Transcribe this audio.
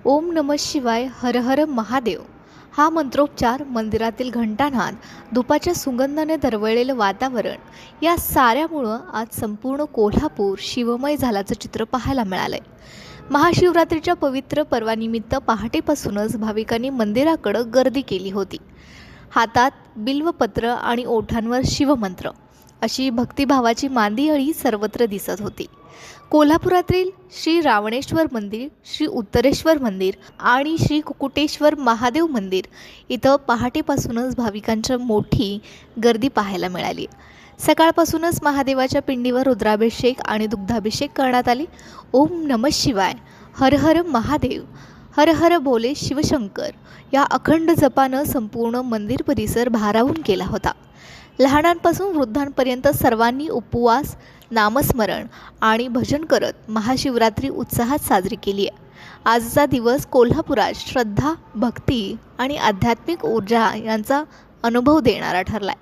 ओम नमः शिवाय, हर हर महादेव हा मंत्रोच्चार, मंदिरातील घंटानाद, धुपाच्या सुगंधाने दरवळलेलं वातावरण या साऱ्यामुळं आज संपूर्ण कोल्हापूर शिवमय झाल्याचं चित्र पाहायला मिळालंय। महाशिवरात्रीच्या पवित्र पर्वानिमित्त पहाटेपासूनच भाविकांनी मंदिराकडे गर्दी केली होती। हातात बिल्वपत्र आणि ओठांवर शिवमंत्र अशी भक्तिभावाची मांदियाळी सर्वत्र दिसत होती। कोल्हापुरातील श्री रावणेश्वर मंदिर, श्री उत्तरेश्वर मंदिर आणि श्री कुकुटेश्वर महादेव मंदिर इथं पहाटेपासूनच भाविकांची मोठी गर्दी पाहायला मिळाली। सकाळपासूनच महादेवाच्या पिंडीवर रुद्राभिषेक आणि दुग्धाभिषेक करण्यात आले। ओम नमः शिवाय, हर हर महादेव, हर हर बोले शिवशंकर या अखंड जपानं संपूर्ण मंदिर परिसर भारावून गेला होता। लहानांपासून वृद्धांपर्यंत सर्वांनी उपवास, नामस्मरण आणि भजन करत महाशिवरात्री उत्साहात साजरी केली आहे। आजचा दिवस कोल्हापुरात श्रद्धा, भक्ती आणि आध्यात्मिक ऊर्जा यांचा अनुभव देणारा ठरलाय।